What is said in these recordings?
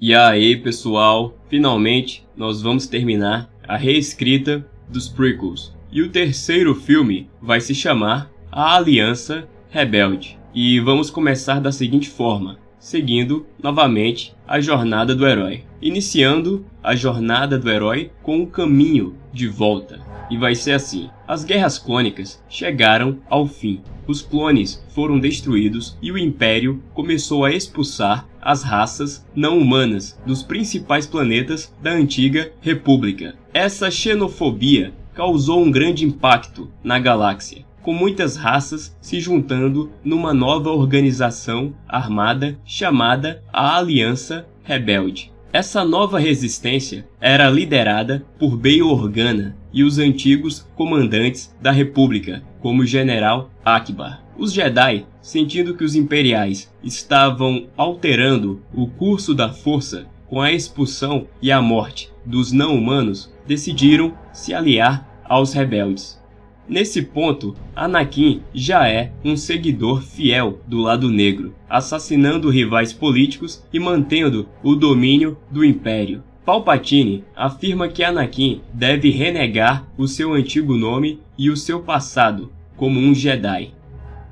E aí, pessoal, finalmente nós vamos terminar a reescrita dos prequels. E o terceiro filme vai se chamar A Aliança Rebelde. E vamos começar da seguinte forma, seguindo novamente a jornada do herói. Iniciando a jornada do herói com o caminho de volta. E vai ser assim: as guerras clônicas chegaram ao fim. Os clones foram destruídos e o Império começou a expulsar as raças não humanas dos principais planetas da antiga República. Essa xenofobia causou um grande impacto na galáxia, com muitas raças se juntando numa nova organização armada chamada a Aliança Rebelde. Essa nova resistência era liderada por Bail Organa e os antigos comandantes da República, como o General Akbar. Os Jedi, sentindo que os Imperiais estavam alterando o curso da força com a expulsão e a morte dos não-humanos, decidiram se aliar aos rebeldes. Nesse ponto, Anakin já é um seguidor fiel do lado negro, assassinando rivais políticos e mantendo o domínio do Império. Palpatine afirma que Anakin deve renegar o seu antigo nome e o seu passado como um Jedi.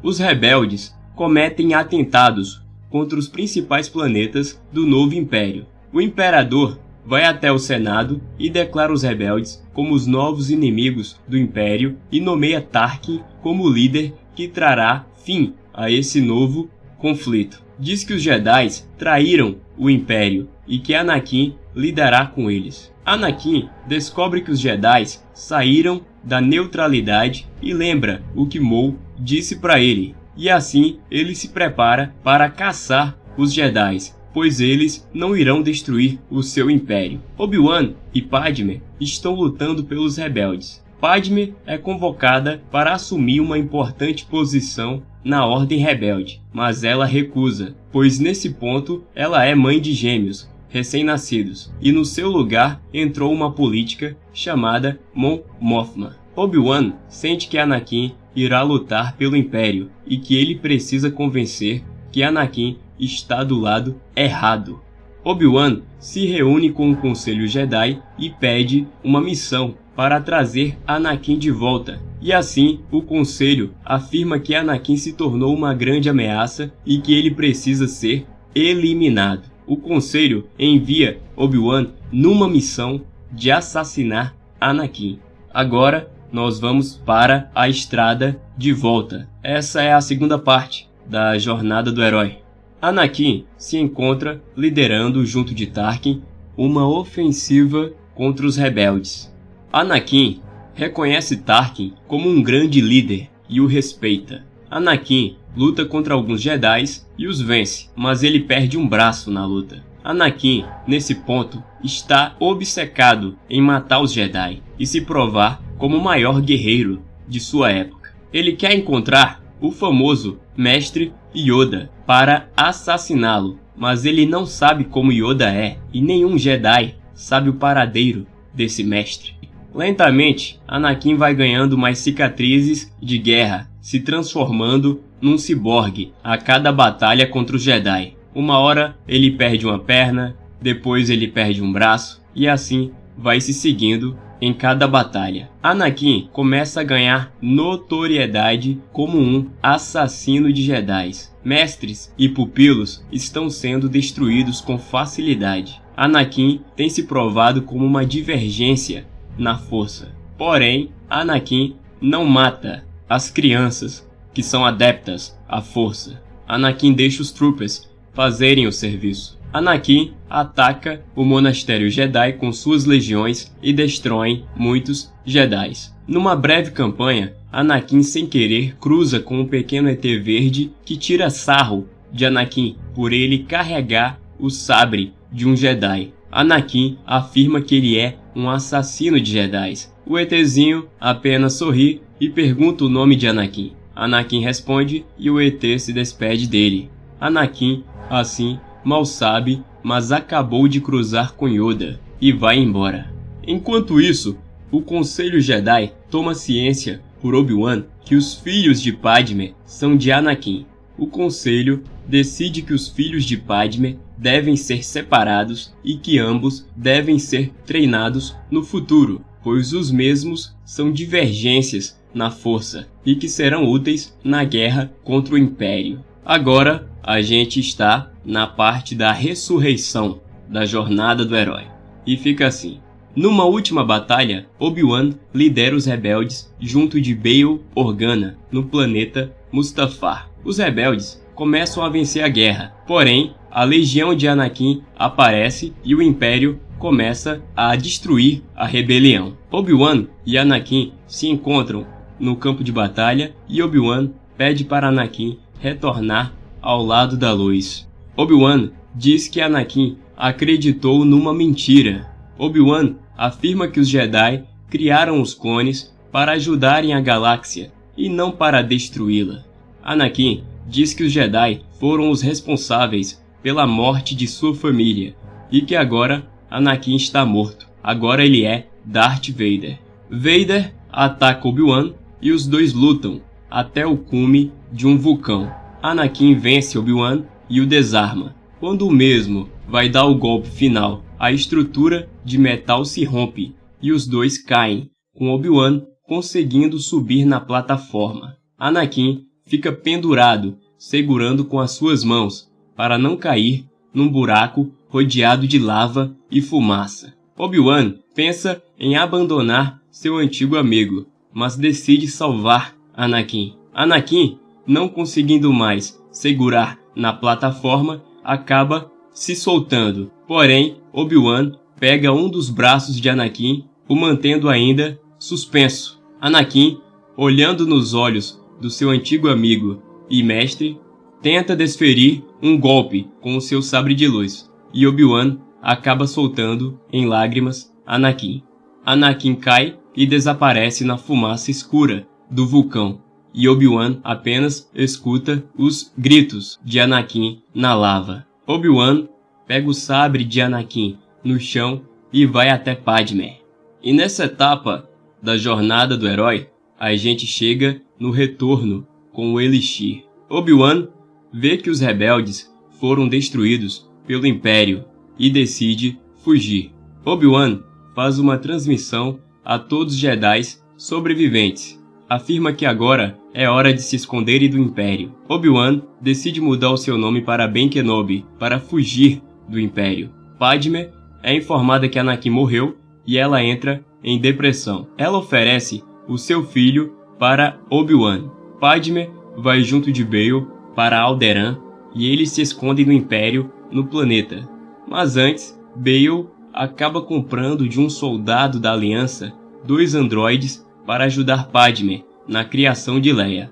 Os rebeldes cometem atentados contra os principais planetas do novo Império. O Imperador vai até o Senado e declara os rebeldes como os novos inimigos do Império e nomeia Tarkin como líder que trará fim a esse novo conflito. Diz que os Jedi traíram o Império e que Anakin lidará com eles. Anakin descobre que os Jedi saíram da neutralidade e lembra o que Maul disse para ele. E assim ele se prepara para caçar os Jedi, pois eles não irão destruir o seu império. Obi-Wan e Padmé estão lutando pelos rebeldes. Padmé é convocada para assumir uma importante posição na Ordem Rebelde, mas ela recusa, pois nesse ponto ela é mãe de gêmeos recém-nascidos, e no seu lugar entrou uma política chamada Mon Mothma. Obi-Wan sente que Anakin irá lutar pelo Império e que ele precisa convencer que Anakin está do lado errado. Obi-Wan se reúne com o Conselho Jedi e pede uma missão para trazer Anakin de volta. E assim, o Conselho afirma que Anakin se tornou uma grande ameaça e que ele precisa ser eliminado. O Conselho envia Obi-Wan numa missão de assassinar Anakin. Agora, nós vamos para a estrada de volta. Essa é a segunda parte da jornada do herói. Anakin se encontra liderando, junto de Tarkin, uma ofensiva contra os rebeldes. Anakin reconhece Tarkin como um grande líder e o respeita. Anakin luta contra alguns Jedi e os vence, mas ele perde um braço na luta. Anakin, nesse ponto, está obcecado em matar os Jedi e se provar como o maior guerreiro de sua época. Ele quer encontrar o famoso Mestre Yoda para assassiná-lo, mas ele não sabe como Yoda é e nenhum Jedi sabe o paradeiro desse mestre. Lentamente, Anakin vai ganhando mais cicatrizes de guerra, se transformando num ciborgue a cada batalha contra os Jedi. Uma hora ele perde uma perna, depois ele perde um braço e assim vai se seguindo em cada batalha. Anakin começa a ganhar notoriedade como um assassino de Jedi. Mestres e pupilos estão sendo destruídos com facilidade. Anakin tem se provado como uma divergência na força. Porém, Anakin não mata as crianças que são adeptas à força. Anakin deixa os troopers fazerem o serviço. Anakin ataca o monastério Jedi com suas legiões e destrói muitos Jedi. Numa breve campanha, Anakin sem querer cruza com um pequeno ET verde que tira sarro de Anakin por ele carregar o sabre de um Jedi. Anakin afirma que ele é um assassino de Jedi. O ETzinho apenas sorri e pergunta o nome de Anakin. Anakin responde e o ET se despede dele. Anakin, assim, mal sabe, mas acabou de cruzar com Yoda e vai embora. Enquanto isso, o Conselho Jedi toma ciência por Obi-Wan que os filhos de Padmé são de Anakin. o Conselho decide que os filhos de Padmé devem ser separados e que ambos devem ser treinados no futuro, pois os mesmos são divergências na força e que serão úteis na guerra contra o Império. Agora, a gente está na parte da ressurreição da jornada do herói. E fica assim. Numa última batalha, Obi-Wan lidera os rebeldes junto de Bail Organa no planeta Mustafar. Os rebeldes começam a vencer a guerra, porém, a legião de Anakin aparece e o Império começa a destruir a rebelião. Obi-Wan e Anakin se encontram no campo de batalha e Obi-Wan pede para Anakin retornar ao lado da luz. Obi-Wan diz que Anakin acreditou numa mentira. Obi-Wan afirma que os Jedi criaram os clones para ajudarem a galáxia e não para destruí-la. Anakin diz que os Jedi foram os responsáveis pela morte de sua família e que agora Anakin está morto. Agora ele é Darth Vader. Vader ataca Obi-Wan e os dois lutam até o cume de um vulcão. Anakin vence Obi-Wan e o desarma. Quando o mesmo vai dar o golpe final, a estrutura de metal se rompe e os dois caem, com Obi-Wan conseguindo subir na plataforma. Anakin fica pendurado, segurando com as suas mãos, para não cair num buraco rodeado de lava e fumaça. Obi-Wan pensa em abandonar seu antigo amigo, mas decide salvar Anakin. Anakin, não conseguindo mais segurar na plataforma, acaba se soltando. Porém, Obi-Wan pega um dos braços de Anakin, o mantendo ainda suspenso. Anakin, olhando nos olhos do seu antigo amigo e mestre, tenta desferir um golpe com o seu sabre de luz, e Obi-Wan acaba soltando em lágrimas Anakin. Anakin cai e desaparece na fumaça escura do vulcão, e Obi-Wan apenas escuta os gritos de Anakin na lava. Obi-Wan pega o sabre de Anakin no chão e vai até Padmé. E nessa etapa da jornada do herói, a gente chega no retorno com o Elixir. Obi-Wan vê que os rebeldes foram destruídos pelo Império e decide fugir. Obi-Wan faz uma transmissão a todos os Jedi sobreviventes. Afirma que agora é hora de se esconderem do Império. Obi-Wan decide mudar o seu nome para Ben Kenobi para fugir do Império. Padmé é informada que Anakin morreu e ela entra em depressão. Ela oferece o seu filho para Obi-Wan. Padmé vai junto de Bail para Alderaan e eles se escondem no Império no planeta. Mas antes, Bail acaba comprando de um soldado da Aliança 2 androides para ajudar Padmé na criação de Leia,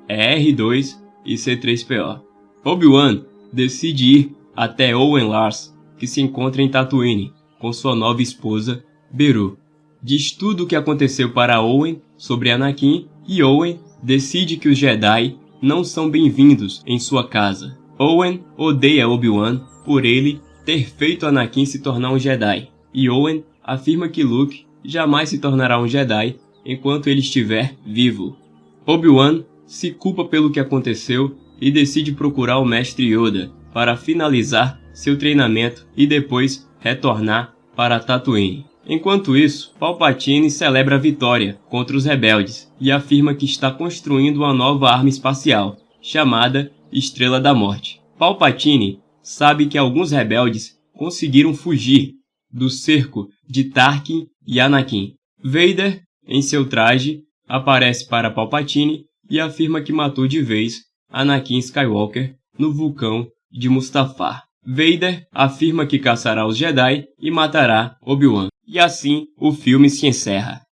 R2 e C-3PO. Obi-Wan decide ir até Owen Lars, que se encontra em Tatooine, com sua nova esposa, Beru. Diz tudo o que aconteceu para Owen sobre Anakin e Owen decide que os Jedi não são bem-vindos em sua casa. Owen odeia Obi-Wan por ele ter feito Anakin se tornar um Jedi, e Owen afirma que Luke jamais se tornará um Jedi enquanto ele estiver vivo. Obi-Wan se culpa pelo que aconteceu e decide procurar o Mestre Yoda para finalizar seu treinamento e depois retornar para Tatooine. Enquanto isso, Palpatine celebra a vitória contra os rebeldes e afirma que está construindo uma nova arma espacial, chamada Estrela da Morte. Palpatine sabe que alguns rebeldes conseguiram fugir do cerco de Tarkin e Anakin. Vader, em seu traje, aparece para Palpatine e afirma que matou de vez Anakin Skywalker no vulcão de Mustafar. Vader afirma que caçará os Jedi e matará Obi-Wan. E assim o filme se encerra.